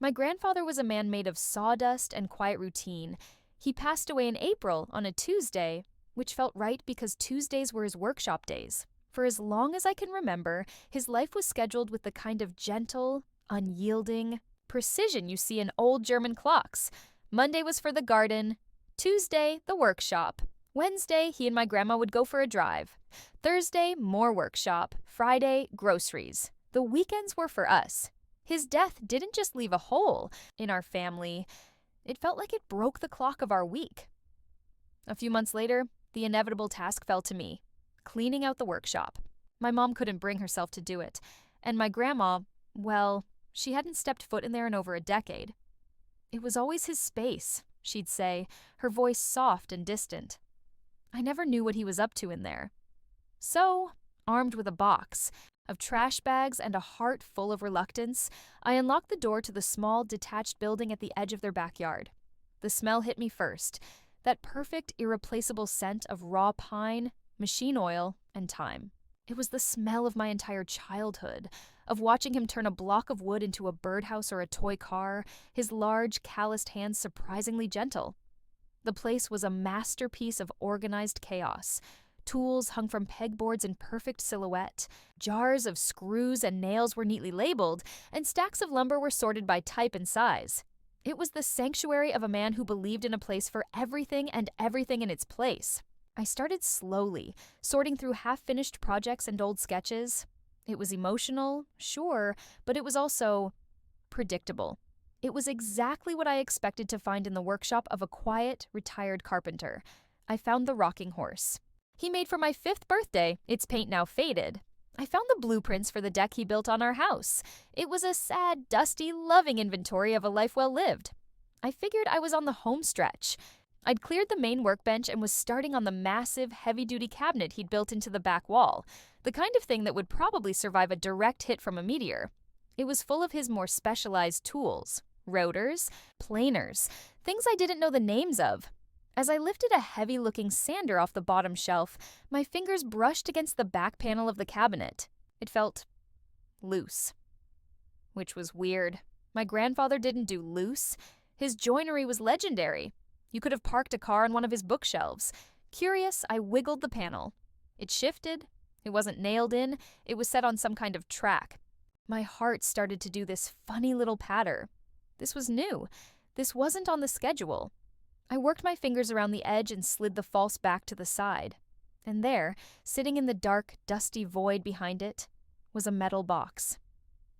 My grandfather was a man made of sawdust and quiet routine. He passed away in April on a Tuesday, which felt right because Tuesdays were his workshop days. For as long as I can remember, his life was scheduled with the kind of gentle, unyielding precision you see in old German clocks. Monday was for the garden, Tuesday, the workshop. Wednesday, he and my grandma would go for a drive. Thursday, more workshop. Friday, groceries. The weekends were for us. His death didn't just leave a hole in our family, it felt like it broke the clock of our week. A few months later, the inevitable task fell to me, cleaning out the workshop. My mom couldn't bring herself to do it, and my grandma, well, she hadn't stepped foot in there in over a decade. It was always his space, she'd say, her voice soft and distant. I never knew what he was up to in there. So, armed with a box of trash bags and a heart full of reluctance, I unlocked the door to the small, detached building at the edge of their backyard. The smell hit me first, that perfect, irreplaceable scent of raw pine, machine oil, and thyme. It was the smell of my entire childhood, of watching him turn a block of wood into a birdhouse or a toy car, his large, calloused hands surprisingly gentle. The place was a masterpiece of organized chaos. Tools hung from pegboards in perfect silhouette, jars of screws and nails were neatly labeled, and stacks of lumber were sorted by type and size. It was the sanctuary of a man who believed in a place for everything and everything in its place. I started slowly, sorting through half-finished projects and old sketches. It was emotional, sure, but it was also predictable. It was exactly what I expected to find in the workshop of a quiet, retired carpenter. I found the rocking horse he made for my 5th birthday, its paint now faded. I found the blueprints for the deck he built on our house. It was a sad, dusty, loving inventory of a life well lived. I figured I was on the home stretch. I'd cleared the main workbench and was starting on the massive, heavy-duty cabinet he'd built into the back wall, the kind of thing that would probably survive a direct hit from a meteor. It was full of his more specialized tools, rotors, planers, things I didn't know the names of. As I lifted a heavy-looking sander off the bottom shelf, my fingers brushed against the back panel of the cabinet. It felt loose. Which was weird. My grandfather didn't do loose. His joinery was legendary. You could have parked a car on one of his bookshelves. Curious, I wiggled the panel. It shifted. It wasn't nailed in. It was set on some kind of track. My heart started to do this funny little patter. This was new. This wasn't on the schedule. I worked my fingers around the edge and slid the false back to the side. And there, sitting in the dark, dusty void behind it, was a metal box.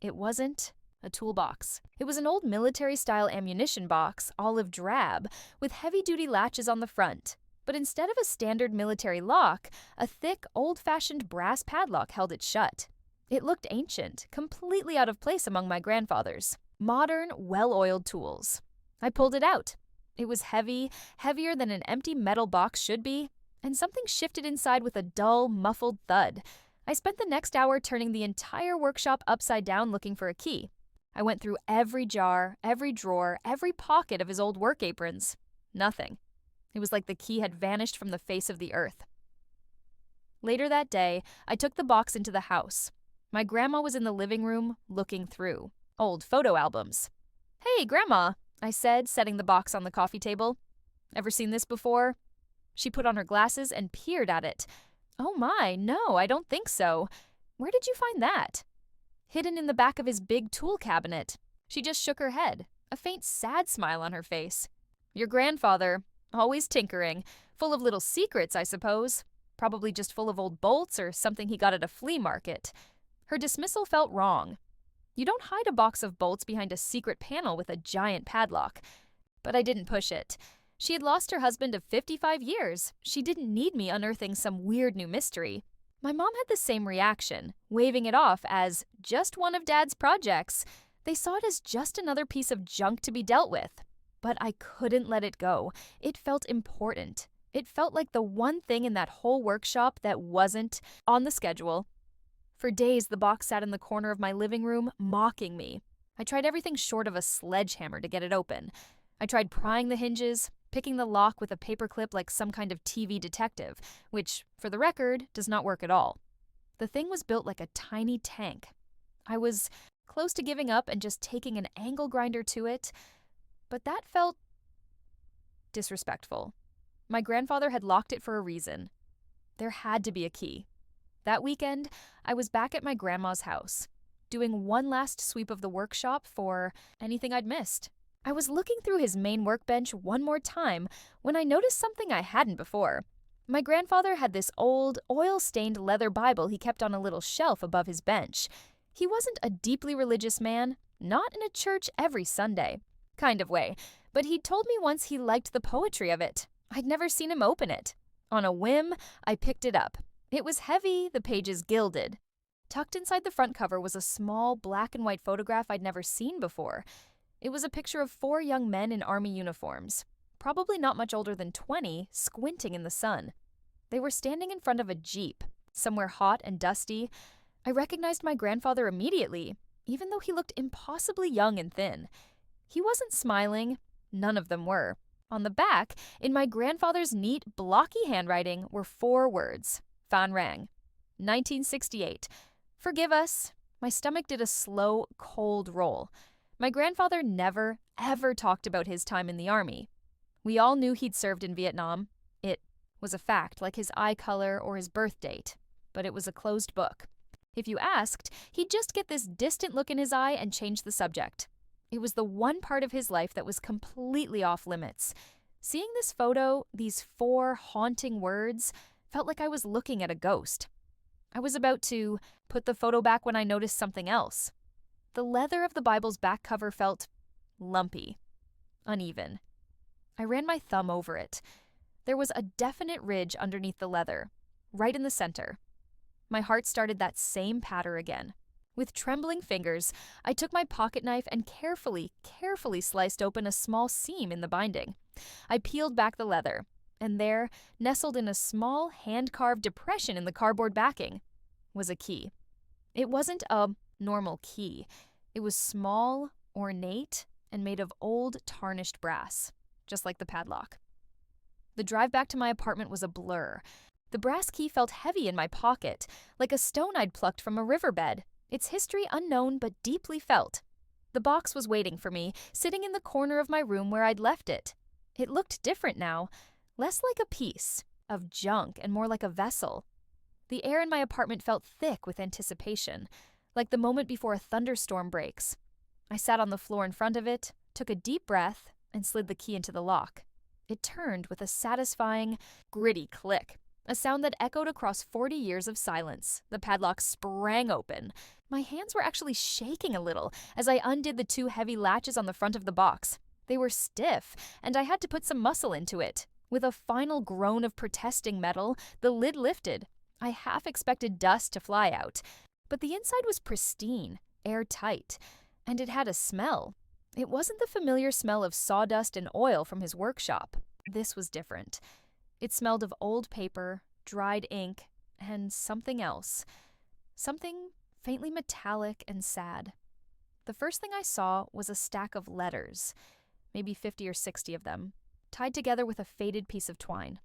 It wasn't a toolbox. It was an old military-style ammunition box, olive drab, with heavy-duty latches on the front. But instead of a standard military lock, a thick, old-fashioned brass padlock held it shut. It looked ancient, completely out of place among my grandfather's modern, well-oiled tools. I pulled it out. It was heavy, heavier than an empty metal box should be, and something shifted inside with a dull, muffled thud. I spent the next hour turning the entire workshop upside down looking for a key. I went through every jar, every drawer, every pocket of his old work aprons. Nothing. It was like the key had vanished from the face of the earth. Later that day, I took the box into the house. My grandma was in the living room, looking through old photo albums. "Hey, Grandma," I said, setting the box on the coffee table. "Ever seen this before?" She put on her glasses and peered at it. "Oh my, no, I don't think so. Where did you find that?" "Hidden in the back of his big tool cabinet." She just shook her head, a faint sad smile on her face. "Your grandfather, always tinkering, full of little secrets, I suppose. Probably just full of old bolts or something he got at a flea market." Her dismissal felt wrong. You don't hide a box of bolts behind a secret panel with a giant padlock. But I didn't push it. She had lost her husband of 55 years. She didn't need me unearthing some weird new mystery. My mom had the same reaction, waving it off as just one of Dad's projects. They saw it as just another piece of junk to be dealt with. But I couldn't let it go. It felt important. It felt like the one thing in that whole workshop that wasn't on the schedule. For days, the box sat in the corner of my living room, mocking me. I tried everything short of a sledgehammer to get it open. I tried prying the hinges, picking the lock with a paperclip like some kind of TV detective, which, for the record, does not work at all. The thing was built like a tiny tank. I was close to giving up and just taking an angle grinder to it. But that felt disrespectful. My grandfather had locked it for a reason. There had to be a key. That weekend, I was back at my grandma's house, doing one last sweep of the workshop for anything I'd missed. I was looking through his main workbench one more time when I noticed something I hadn't before. My grandfather had this old, oil-stained leather Bible he kept on a little shelf above his bench. He wasn't a deeply religious man, not in a church every Sunday. Kind of way, but he'd told me once he liked the poetry of it. I'd never seen him open it. On a whim, I picked it up. It was heavy, the pages gilded. Tucked inside the front cover was a small black and white photograph I'd never seen before. It was a picture of 4 young men in army uniforms, probably not much older than 20, squinting in the sun. They were standing in front of a Jeep, somewhere hot and dusty. I recognized my grandfather immediately, even though he looked impossibly young and thin. He wasn't smiling. None of them were. On the back, in my grandfather's neat, blocky handwriting, were 4 words. Phan Rang. 1968. Forgive us. My stomach did a slow, cold roll. My grandfather never, ever talked about his time in the army. We all knew he'd served in Vietnam. It was a fact, like his eye color or his birth date. But it was a closed book. If you asked, he'd just get this distant look in his eye and change the subject. It was the one part of his life that was completely off limits. Seeing this photo, these 4 haunting words, felt like I was looking at a ghost. I was about to put the photo back when I noticed something else. The leather of the Bible's back cover felt lumpy, uneven. I ran my thumb over it. There was a definite ridge underneath the leather, right in the center. My heart started that same patter again. With trembling fingers, I took my pocket knife and carefully sliced open a small seam in the binding. I peeled back the leather, and there, nestled in a small, hand-carved depression in the cardboard backing, was a key. It wasn't a normal key. It was small, ornate, and made of old, tarnished brass, just like the padlock. The drive back to my apartment was a blur. The brass key felt heavy in my pocket, like a stone I'd plucked from a riverbed, its history unknown but deeply felt. The box was waiting for me, sitting in the corner of my room where I'd left it. It looked different now, less like a piece of junk and more like a vessel. The air in my apartment felt thick with anticipation, like the moment before a thunderstorm breaks. I sat on the floor in front of it, took a deep breath, and slid the key into the lock. It turned with a satisfying, gritty click, a sound that echoed across 40 years of silence. The padlock sprang open. My hands were actually shaking a little as I undid the 2 heavy latches on the front of the box. They were stiff, and I had to put some muscle into it. With a final groan of protesting metal, the lid lifted. I half expected dust to fly out, but the inside was pristine, airtight, and it had a smell. It wasn't the familiar smell of sawdust and oil from his workshop. This was different. It smelled of old paper, dried ink, and something else. Something faintly metallic and sad. The first thing I saw was a stack of letters, maybe 50 or 60 of them, tied together with a faded piece of twine.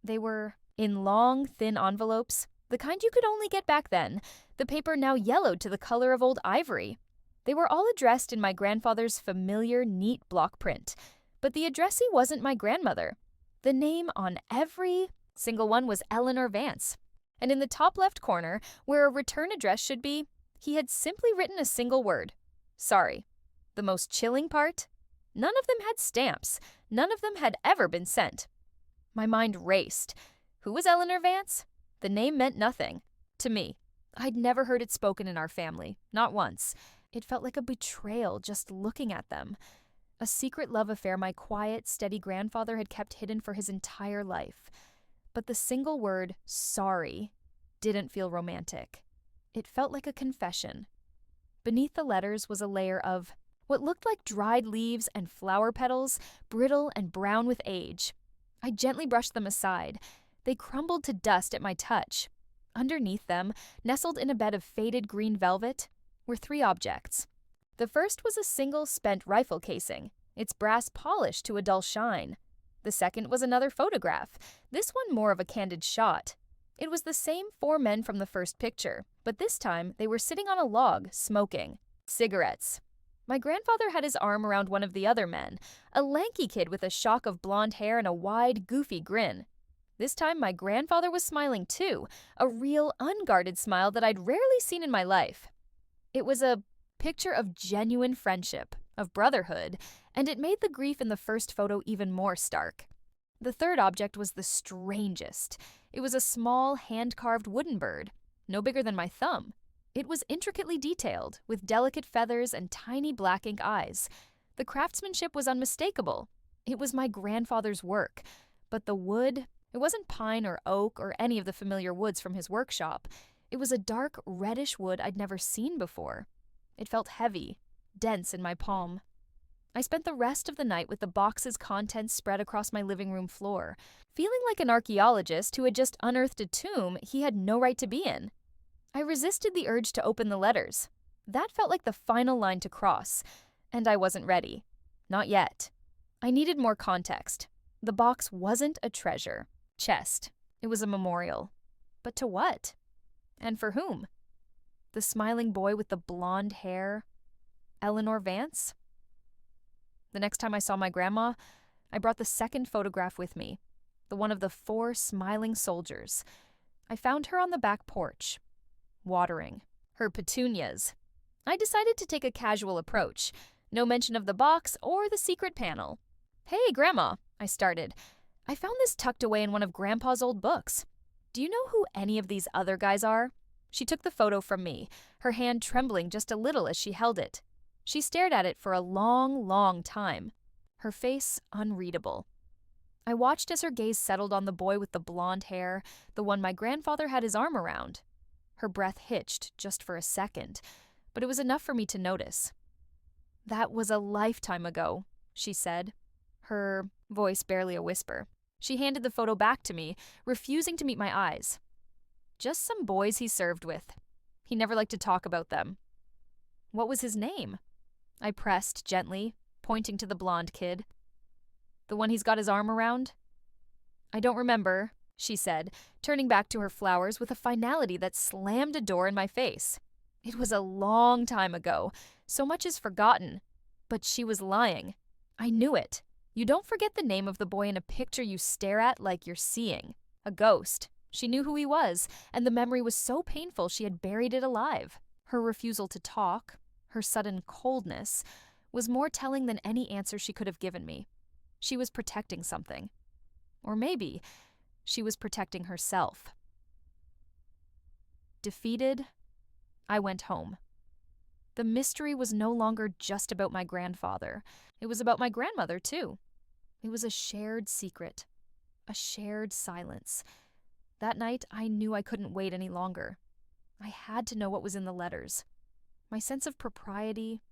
They were in long, thin envelopes, the kind you could only get back then, the paper now yellowed to the color of old ivory. They were all addressed in my grandfather's familiar, neat block print, but the addressee wasn't my grandmother. The name on every single one was Eleanor Vance, and in the top left corner, where a return address should be, he had simply written a single word: sorry. The most chilling part? None of them had stamps. None of them had ever been sent. My mind raced. Who was Eleanor Vance? The name meant nothing. To me. I'd never heard it spoken in our family. Not once. It felt like a betrayal just looking at them. A secret love affair my quiet, steady grandfather had kept hidden for his entire life. But the single word, sorry, didn't feel romantic. It felt like a confession. Beneath the letters was a layer of what looked like dried leaves and flower petals, brittle and brown with age. I gently brushed them aside. They crumbled to dust at my touch. Underneath them, nestled in a bed of faded green velvet, were 3 objects. The first was a single spent rifle casing, its brass polished to a dull shine. The second was another photograph, this one more of a candid shot. It was the same 4 men from the first picture, but this time they were sitting on a log, smoking. Cigarettes. My grandfather had his arm around one of the other men, a lanky kid with a shock of blonde hair and a wide, goofy grin. This time, my grandfather was smiling too, a real, unguarded smile that I'd rarely seen in my life. It was a picture of genuine friendship, of brotherhood, and it made the grief in the first photo even more stark. The third object was the strangest. It was a small, hand-carved wooden bird, no bigger than my thumb. It was intricately detailed, with delicate feathers and tiny black ink eyes. The craftsmanship was unmistakable. It was my grandfather's work, but the wood, it wasn't pine or oak or any of the familiar woods from his workshop. It was a dark, reddish wood I'd never seen before. It felt heavy, dense in my palm. I spent the rest of the night with the box's contents spread across my living room floor, feeling like an archaeologist who had just unearthed a tomb he had no right to be in. I resisted the urge to open the letters. That felt like the final line to cross, and I wasn't ready. Not yet. I needed more context. The box wasn't a treasure chest. It was a memorial. But to what? And for whom? The smiling boy with the blonde hair? Eleanor Vance? The next time I saw my grandma, I brought the second photograph with me, the one of the 4 smiling soldiers. I found her on the back porch, watering her petunias. I decided to take a casual approach, no mention of the box or the secret panel. "Hey, Grandma," I started. "I found this tucked away in one of Grandpa's old books. Do you know who any of these other guys are?" She took the photo from me, her hand trembling just a little as she held it. She stared at it for a long, long time, her face unreadable. I watched as her gaze settled on the boy with the blonde hair, the one my grandfather had his arm around. Her breath hitched just for a second, but it was enough for me to notice. "That was a lifetime ago," she said, her voice barely a whisper. She handed the photo back to me, refusing to meet my eyes. "Just some boys he served with. He never liked to talk about them." "What was his name?" I pressed gently, pointing to the blonde kid. "The one he's got his arm around?" "I don't remember," she said, turning back to her flowers with a finality that slammed a door in my face. It was a long time ago. So much is forgotten. But she was lying. I knew it. You don't forget the name of the boy in a picture you stare at like you're seeing. A ghost. She knew who he was, and the memory was so painful she had buried it alive. Her refusal to talk, her sudden coldness, was more telling than any answer she could have given me. She was protecting something. Or maybe she was protecting herself. Defeated, I went home. The mystery was no longer just about my grandfather. It was about my grandmother, too. It was a shared secret, a shared silence. That night, I knew I couldn't wait any longer. I had to know what was in the letters. My sense of propriety,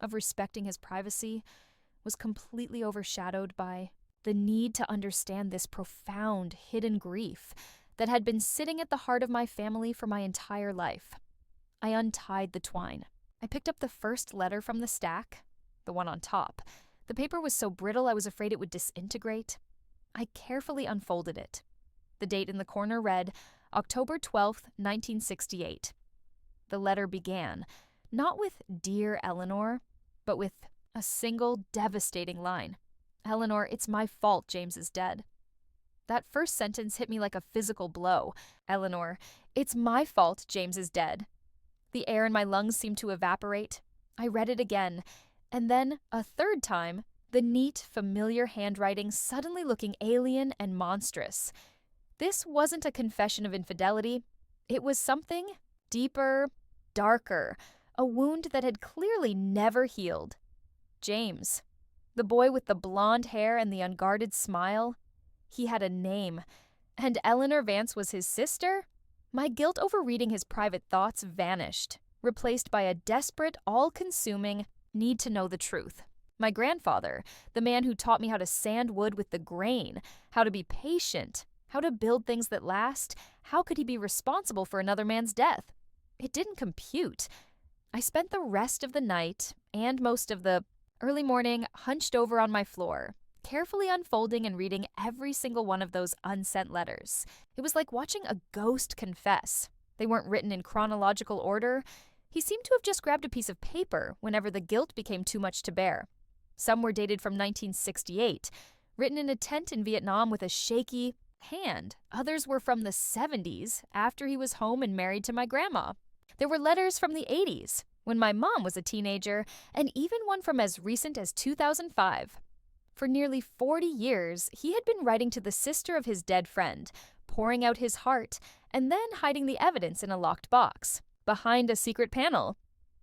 of respecting his privacy, was completely overshadowed by the need to understand this profound, hidden grief that had been sitting at the heart of my family for my entire life. I untied the twine. I picked up the first letter from the stack, the one on top. The paper was so brittle I was afraid it would disintegrate. I carefully unfolded it. The date in the corner read, October 12th, 1968. The letter began, not with "Dear Eleanor," but with a single devastating line. "Eleanor, it's my fault James is dead." That first sentence hit me like a physical blow. "Eleanor, it's my fault James is dead." The air in my lungs seemed to evaporate. I read it again, and then, a third time, the neat, familiar handwriting suddenly looking alien and monstrous. This wasn't a confession of infidelity. It was something deeper, darker, a wound that had clearly never healed. James, the boy with the blonde hair and the unguarded smile, he had a name, and Eleanor Vance was his sister? My guilt over reading his private thoughts vanished, replaced by a desperate, all-consuming need to know the truth. My grandfather, the man who taught me how to sand wood with the grain, how to be patient, how to build things that last, how could he be responsible for another man's death? It didn't compute. I spent the rest of the night, and most of the early morning, hunched over on my floor, carefully unfolding and reading every single one of those unsent letters. It was like watching a ghost confess. They weren't written in chronological order. He seemed to have just grabbed a piece of paper whenever the guilt became too much to bear. Some were dated from 1968, written in a tent in Vietnam with a shaky hand. Others were from the 70s, after he was home and married to my grandma. There were letters from the 80s, when my mom was a teenager, and even one from as recent as 2005. For nearly 40 years, he had been writing to the sister of his dead friend, pouring out his heart, and then hiding the evidence in a locked box, behind a secret panel.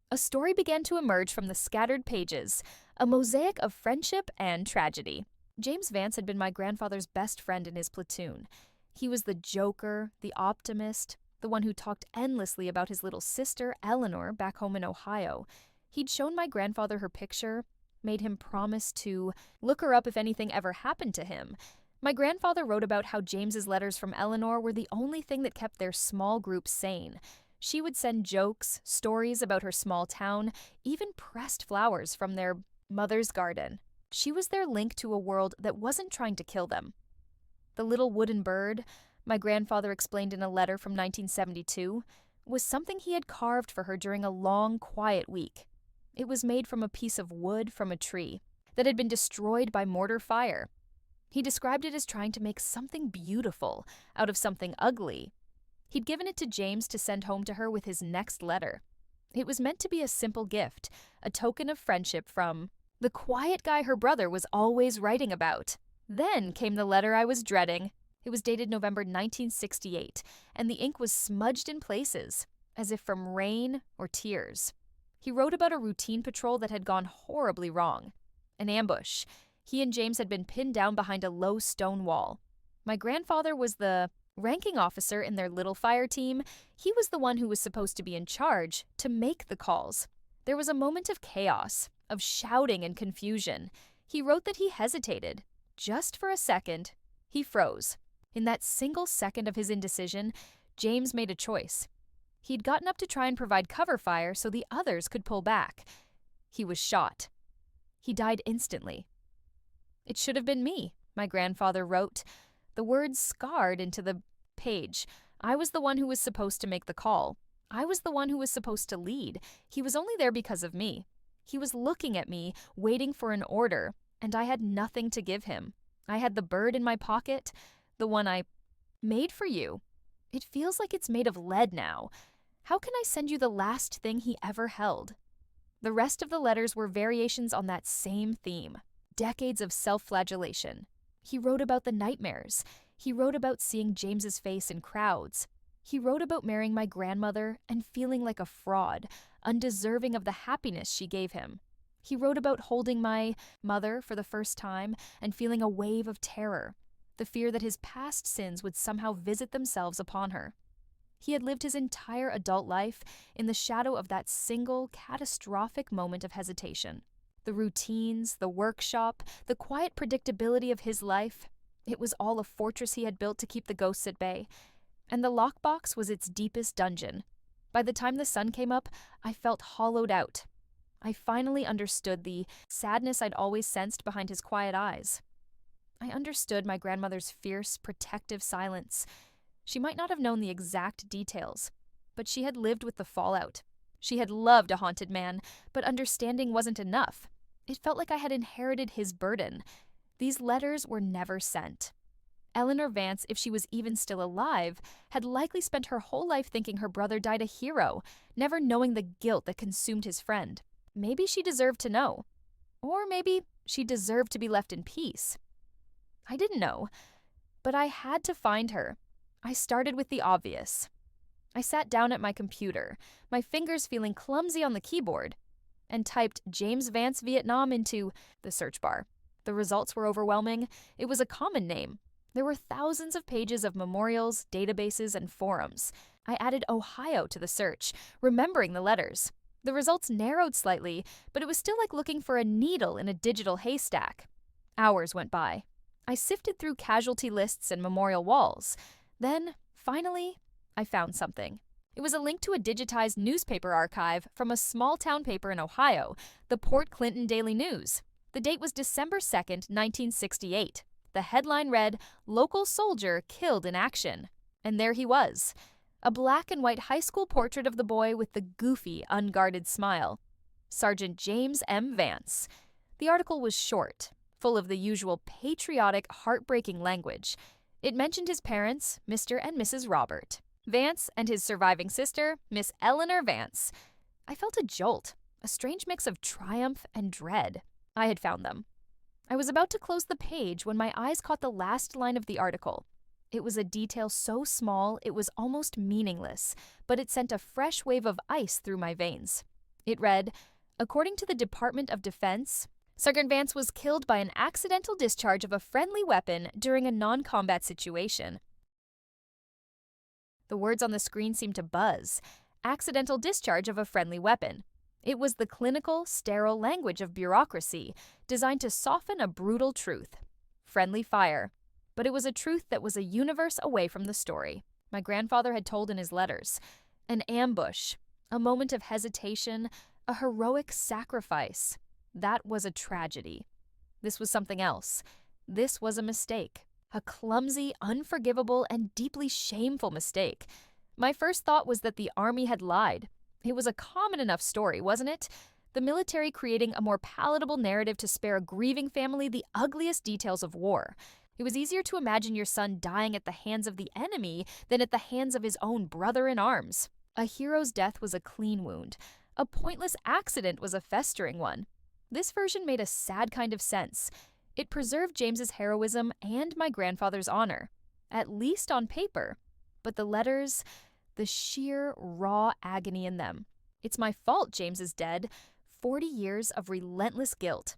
A story began to emerge from the scattered pages, a mosaic of friendship and tragedy. James Vance had been my grandfather's best friend in his platoon. He was the joker, the optimist, the one who talked endlessly about his little sister, Eleanor, back home in Ohio. He'd shown my grandfather her picture, made him promise to look her up if anything ever happened to him. My grandfather wrote about how James's letters from Eleanor were the only thing that kept their small group sane. She would send jokes, stories about her small town, even pressed flowers from their mother's garden. She was their link to a world that wasn't trying to kill them. The little wooden bird, my grandfather explained in a letter from 1972, was something he had carved for her during a long, quiet week. It was made from a piece of wood from a tree that had been destroyed by mortar fire. He described it as trying to make something beautiful out of something ugly. He'd given it to James to send home to her with his next letter. It was meant to be a simple gift, a token of friendship from the quiet guy her brother was always writing about. Then came the letter I was dreading. It was dated November 1968, and the ink was smudged in places, as if from rain or tears. He wrote about a routine patrol that had gone horribly wrong. An ambush. He and James had been pinned down behind a low stone wall. My grandfather was the ranking officer in their little fire team. He was the one who was supposed to be in charge to make the calls. There was a moment of chaos, of shouting and confusion. He wrote that he hesitated. Just for a second, he froze. In that single second of his indecision, James made a choice. He'd gotten up to try and provide cover fire so the others could pull back. He was shot. He died instantly. "It should have been me," my grandfather wrote. The words scarred into the page. I was the one who was supposed to make the call. I was the one who was supposed to lead. He was only there because of me. He was looking at me, waiting for an order, and I had nothing to give him. I had the bird in my pocket, the one I made for you. It feels like it's made of lead now. How can I send you the last thing he ever held? The rest of the letters were variations on that same theme. Decades of self-flagellation. He wrote about the nightmares. He wrote about seeing James's face in crowds. He wrote about marrying my grandmother and feeling like a fraud, undeserving of the happiness she gave him. He wrote about holding my mother for the first time and feeling a wave of terror, the fear that his past sins would somehow visit themselves upon her. He had lived his entire adult life in the shadow of that single, catastrophic moment of hesitation. The routines, the workshop, the quiet predictability of his life, it was all a fortress he had built to keep the ghosts at bay, and the lockbox was its deepest dungeon. By the time the sun came up, I felt hollowed out. I finally understood the sadness I'd always sensed behind his quiet eyes. I understood my grandmother's fierce, protective silence. She might not have known the exact details, but she had lived with the fallout. She had loved a haunted man, but understanding wasn't enough. It felt like I had inherited his burden. These letters were never sent. Eleanor Vance, if she was even still alive, had likely spent her whole life thinking her brother died a hero, never knowing the guilt that consumed his friend. Maybe she deserved to know. Or maybe she deserved to be left in peace. I didn't know, but I had to find her. I started with the obvious. I sat down at my computer, my fingers feeling clumsy on the keyboard, and typed James Vance Vietnam into the search bar. The results were overwhelming. It was a common name. There were thousands of pages of memorials, databases, and forums. I added Ohio to the search, remembering the letters. The results narrowed slightly, but it was still like looking for a needle in a digital haystack. Hours went by. I sifted through casualty lists and memorial walls. Then, finally, I found something. It was a link to a digitized newspaper archive from a small-town paper in Ohio, the Port Clinton Daily News. The date was December 2nd, 1968. The headline read, "Local Soldier Killed in Action." And there he was. A black and white high school portrait of the boy with the goofy, unguarded smile. Sergeant James M. Vance. The article was short, full of the usual patriotic, heartbreaking language. It mentioned his parents, Mr. and Mrs. Robert Vance, and his surviving sister, Miss Eleanor Vance. I felt a jolt, a strange mix of triumph and dread. I had found them. I was about to close the page when my eyes caught the last line of the article. It was a detail so small it was almost meaningless, but it sent a fresh wave of ice through my veins. It read, "According to the Department of Defense, Sergeant Vance was killed by an accidental discharge of a friendly weapon during a non-combat situation." The words on the screen seemed to buzz. Accidental discharge of a friendly weapon. It was the clinical, sterile language of bureaucracy, designed to soften a brutal truth. Friendly fire. But it was a truth that was a universe away from the story my grandfather had told in his letters. An ambush, a moment of hesitation, a heroic sacrifice. That was a tragedy. This was something else. This was a mistake. A clumsy, unforgivable, and deeply shameful mistake. My first thought was that the Army had lied. It was a common enough story, wasn't it? The military creating a more palatable narrative to spare a grieving family the ugliest details of war. It was easier to imagine your son dying at the hands of the enemy than at the hands of his own brother in arms. A hero's death was a clean wound. A pointless accident was a festering one. This version made a sad kind of sense. It preserved James's heroism and my grandfather's honor, at least on paper. But the letters, the sheer, raw agony in them. It's my fault James is dead. 40 years of relentless guilt.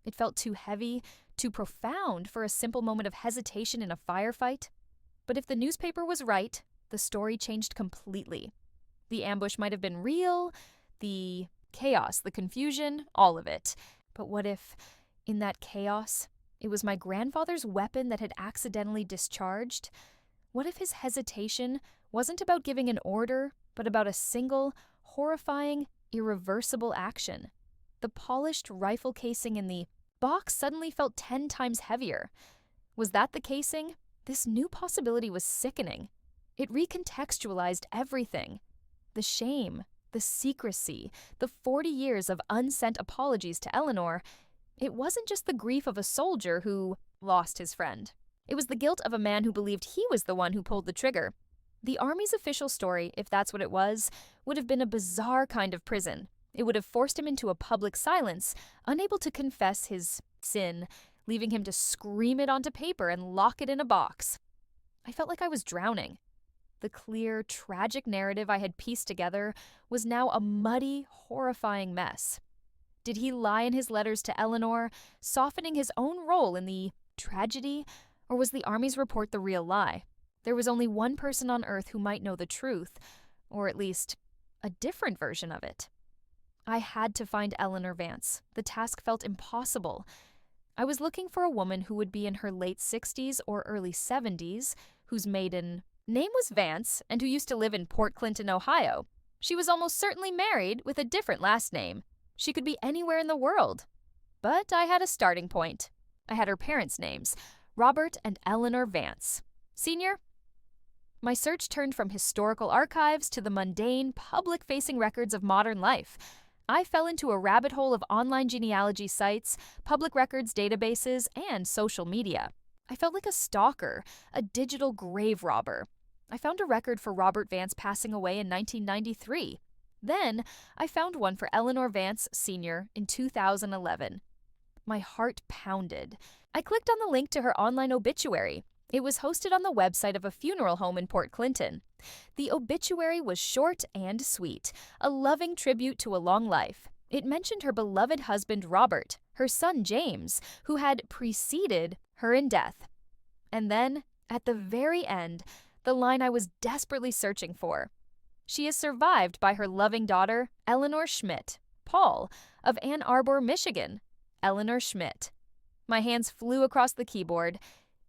It felt too heavy, too profound for a simple moment of hesitation in a firefight. But if the newspaper was right, the story changed completely. The ambush might have been real, the chaos, the confusion, all of it. But what if, in that chaos, it was my grandfather's weapon that had accidentally discharged? What if his hesitation wasn't about giving an order, but about a single, horrifying, irreversible action? The polished rifle casing in the box suddenly felt 10 times heavier. Was that the casing? This new possibility was sickening. It recontextualized everything. The shame, the secrecy, the 40 years of unsent apologies to Eleanor. It wasn't just the grief of a soldier who lost his friend. It was the guilt of a man who believed he was the one who pulled the trigger. The Army's official story, if that's what it was, would have been a bizarre kind of prison. It would have forced him into a public silence, unable to confess his sin, leaving him to scream it onto paper and lock it in a box. I felt like I was drowning. The clear, tragic narrative I had pieced together was now a muddy, horrifying mess. Did he lie in his letters to Eleanor, softening his own role in the tragedy, or was the Army's report the real lie? There was only one person on Earth who might know the truth, or at least a different version of it. I had to find Eleanor Vance. The task felt impossible. I was looking for a woman who would be in her late 60s or early 70s, whose maiden name was Vance, and who used to live in Port Clinton, Ohio. She was almost certainly married with a different last name. She could be anywhere in the world. But I had a starting point. I had her parents' names, Robert and Eleanor Vance. Senior? My search turned from historical archives to the mundane, public-facing records of modern life. I fell into a rabbit hole of online genealogy sites, public records databases, and social media. I felt like a stalker, a digital grave robber. I found a record for Robert Vance passing away in 1993. Then, I found one for Eleanor Vance, Sr. in 2011. My heart pounded. I clicked on the link to her online obituary. It was hosted on the website of a funeral home in Port Clinton. The obituary was short and sweet, a loving tribute to a long life. It mentioned her beloved husband Robert, her son James, who had preceded her in death. And then, at the very end, the line I was desperately searching for. She is survived by her loving daughter, Eleanor Schmidt, Paul, of Ann Arbor, Michigan. Eleanor Schmidt. My hands flew across the keyboard.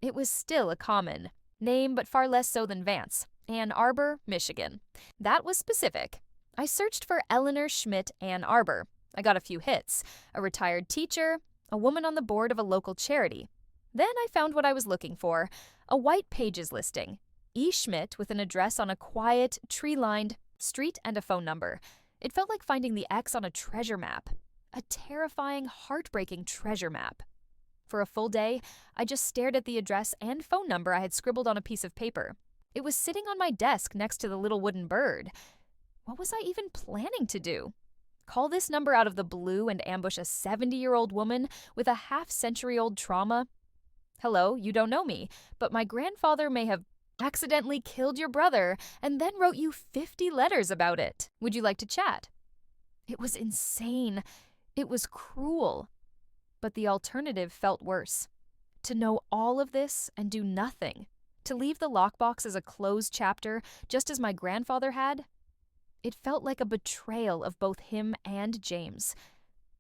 It was still a common name, but far less so than Vance. Ann Arbor, Michigan. That was specific. I searched for Eleanor Schmidt, Ann Arbor. I got a few hits. A retired teacher, a woman on the board of a local charity. Then I found what I was looking for, a White Pages listing. E. Schmidt with an address on a quiet, tree-lined street and a phone number. It felt like finding the X on a treasure map. A terrifying, heartbreaking treasure map. For a full day, I just stared at the address and phone number I had scribbled on a piece of paper. It was sitting on my desk next to the little wooden bird. What was I even planning to do? Call this number out of the blue and ambush a 70-year-old woman with a half-century-old trauma? Hello, you don't know me, but my grandfather may have accidentally killed your brother and then wrote you 50 letters about it. Would you like to chat? It was insane. It was cruel. But the alternative felt worse. To know all of this and do nothing. To leave the lockbox as a closed chapter, just as my grandfather had. It felt like a betrayal of both him and James.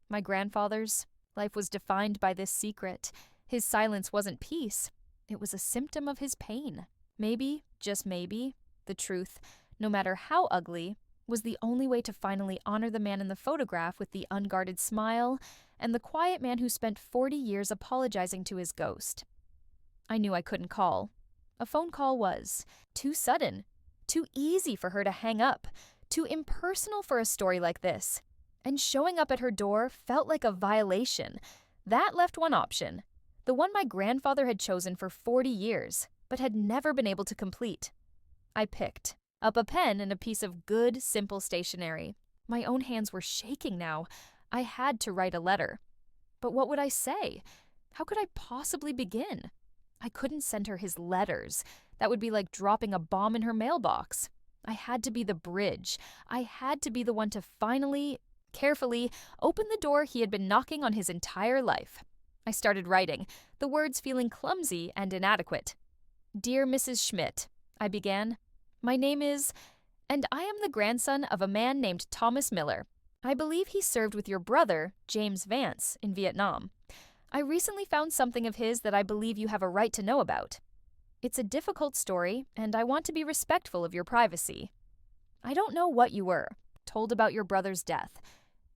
My grandfather's life was defined by this secret. His silence wasn't peace. It was a symptom of his pain. Maybe, just maybe, the truth, no matter how ugly, was the only way to finally honor the man in the photograph with the unguarded smile and the quiet man who spent 40 years apologizing to his ghost. I knew I couldn't call. A phone call was too sudden, too easy for her to hang up, too impersonal for a story like this. And showing up at her door felt like a violation. That left one option, the one my grandfather had chosen for 40 years, but had never been able to complete. I picked up a pen and a piece of good, simple stationery. My own hands were shaking now. I had to write a letter. But what would I say? How could I possibly begin? I couldn't send her his letters. That would be like dropping a bomb in her mailbox. I had to be the bridge. I had to be the one to finally, carefully, open the door he had been knocking on his entire life. I started writing, the words feeling clumsy and inadequate. Dear Mrs. Schmidt, I began. My name is, and I am the grandson of a man named Thomas Miller. I believe he served with your brother, James Vance, in Vietnam. I recently found something of his that I believe you have a right to know about. It's a difficult story, and I want to be respectful of your privacy. I don't know what you were told about your brother's death,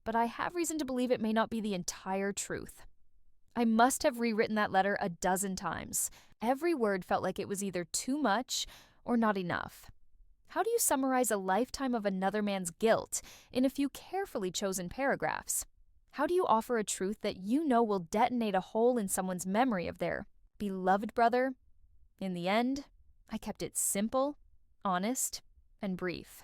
but I have reason to believe it may not be the entire truth. I must have rewritten that letter a dozen times. Every word felt like it was either too much or not enough. How do you summarize a lifetime of another man's guilt in a few carefully chosen paragraphs? How do you offer a truth that you know will detonate a hole in someone's memory of their beloved brother? In the end, I kept it simple, honest, and brief.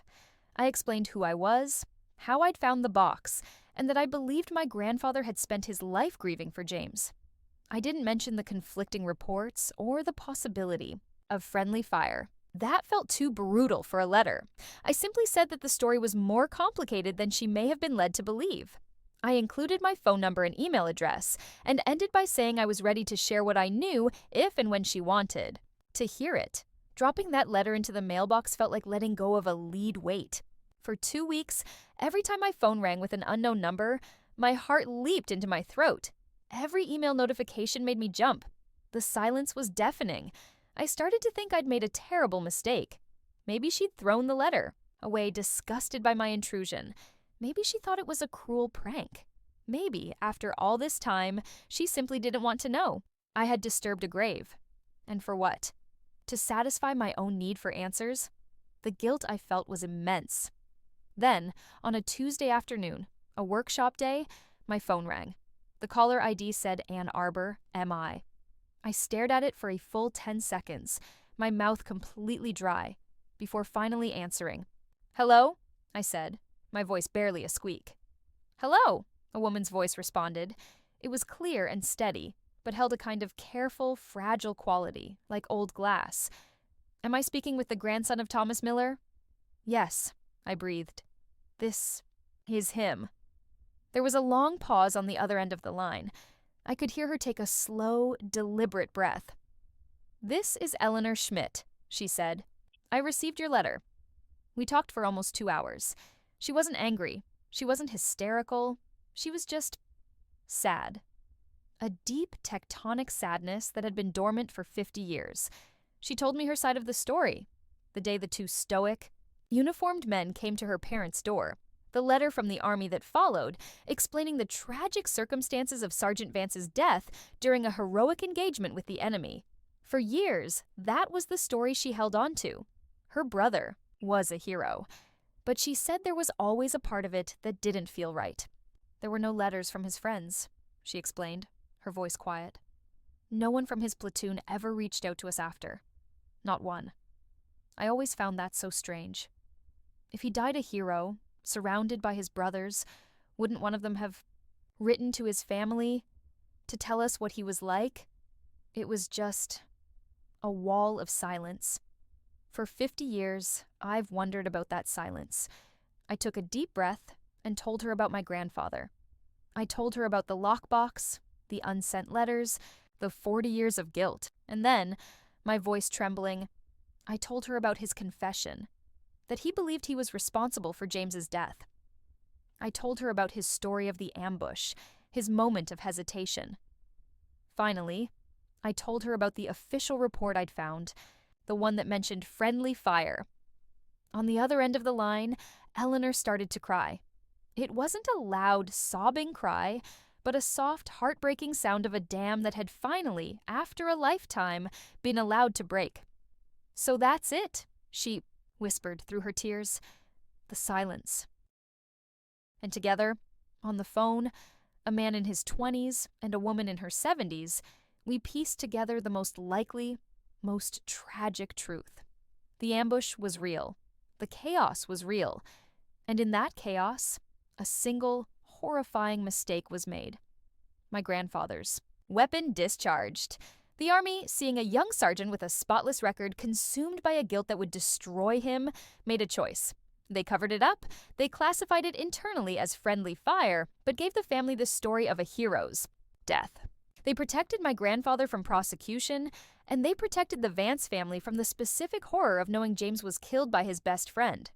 I explained who I was, how I'd found the box, and that I believed my grandfather had spent his life grieving for James. I didn't mention the conflicting reports or the possibility of friendly fire. That felt too brutal for a letter. I simply said that the story was more complicated than she may have been led to believe. I included my phone number and email address, and ended by saying I was ready to share what I knew if and when she wanted. To hear it. Dropping that letter into the mailbox felt like letting go of a lead weight. For 2 weeks, every time my phone rang with an unknown number, my heart leaped into my throat. Every email notification made me jump. The silence was deafening. I started to think I'd made a terrible mistake. Maybe she'd thrown the letter away, disgusted by my intrusion. Maybe she thought it was a cruel prank. Maybe, after all this time, she simply didn't want to know. I had disturbed a grave. And for what? To satisfy my own need for answers? The guilt I felt was immense. Then, on a Tuesday afternoon, a workshop day, my phone rang. The caller ID said Ann Arbor, MI. I stared at it for a full 10 seconds, my mouth completely dry, before finally answering. Hello? I said, my voice barely a squeak. Hello, a woman's voice responded. It was clear and steady, but held a kind of careful, fragile quality, like old glass. Am I speaking with the grandson of Thomas Miller? Yes, I breathed. This is him. There was a long pause on the other end of the line. I could hear her take a slow, deliberate breath. This is Eleanor Schmidt, she said. I received your letter. We talked for almost 2 hours. She wasn't angry. She wasn't hysterical. She was just sad. A deep, tectonic sadness that had been dormant for 50 years. She told me her side of the story. The day the 2 stoic, uniformed men came to her parents' door. The letter from the army that followed, explaining the tragic circumstances of Sergeant Vance's death during a heroic engagement with the enemy. For years, that was the story she held on to. Her brother was a hero, but she said there was always a part of it that didn't feel right. There were no letters from his friends, she explained, her voice quiet. No one from his platoon ever reached out to us after. Not one. I always found that so strange. If he died a hero, surrounded by his brothers, wouldn't one of them have written to his family to tell us what he was like? It was just a wall of silence. For 50 years, I've wondered about that silence. I took a deep breath and told her about my grandfather. I told her about the lockbox, the unsent letters, the 40 years of guilt, and then, my voice trembling, I told her about his confession, that he believed he was responsible for James's death. I told her about his story of the ambush, his moment of hesitation. Finally, I told her about the official report I'd found, the one that mentioned friendly fire. On the other end of the line, Eleanor started to cry. It wasn't a loud, sobbing cry, but a soft, heartbreaking sound of a dam that had finally, after a lifetime, been allowed to break. "So that's it," she whispered through her tears. The silence. And together, on the phone, a man in his 20s and a woman in her 70s, we pieced together the most likely, most tragic truth. The ambush was real. The chaos was real. And in that chaos, a single, horrifying mistake was made. My grandfather's. Weapon discharged. The Army, seeing a young sergeant with a spotless record consumed by a guilt that would destroy him, made a choice. They covered it up, they classified it internally as friendly fire, but gave the family the story of a hero's death. They protected my grandfather from prosecution, and they protected the Vance family from the specific horror of knowing James was killed by his best friend.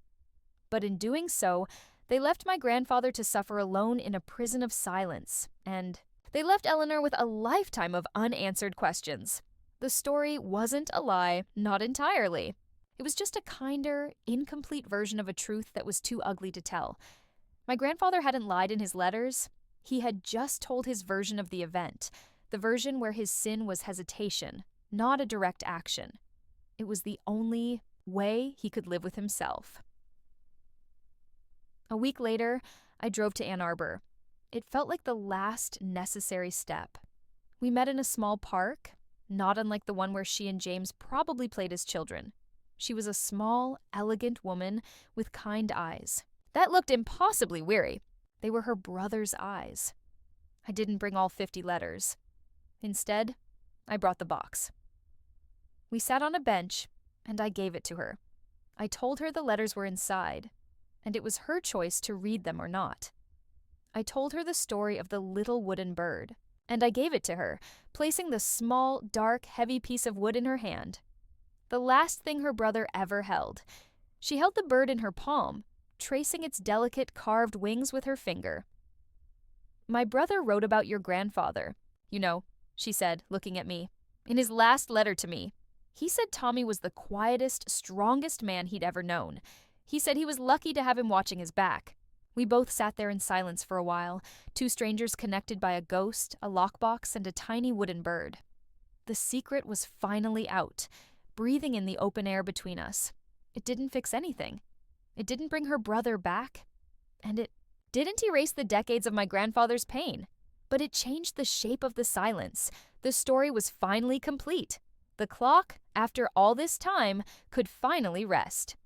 But in doing so, they left my grandfather to suffer alone in a prison of silence, and they left Eleanor with a lifetime of unanswered questions. The story wasn't a lie, not entirely. It was just a kinder, incomplete version of a truth that was too ugly to tell. My grandfather hadn't lied in his letters. He had just told his version of the event, the version where his sin was hesitation, not a direct action. It was the only way he could live with himself. A week later, I drove to Ann Arbor. It felt like the last necessary step. We met in a small park, not unlike the one where she and James probably played as children. She was a small, elegant woman with kind eyes that looked impossibly weary. They were her brother's eyes. I didn't bring all 50 letters. Instead, I brought the box. We sat on a bench, and I gave it to her. I told her the letters were inside, and it was her choice to read them or not. I told her the story of the little wooden bird, and I gave it to her, placing the small, dark, heavy piece of wood in her hand. The last thing her brother ever held. She held the bird in her palm, tracing its delicate carved wings with her finger. "My brother wrote about your grandfather, you know," she said, looking at me. "In his last letter to me, he said Tommy was the quietest, strongest man he'd ever known. He said he was lucky to have him watching his back." We both sat there in silence for a while, two strangers connected by a ghost, a lockbox, and a tiny wooden bird. The secret was finally out, breathing in the open air between us. It didn't fix anything. It didn't bring her brother back, and it didn't erase the decades of my grandfather's pain. But it changed the shape of the silence. The story was finally complete. The clock, after all this time, could finally rest.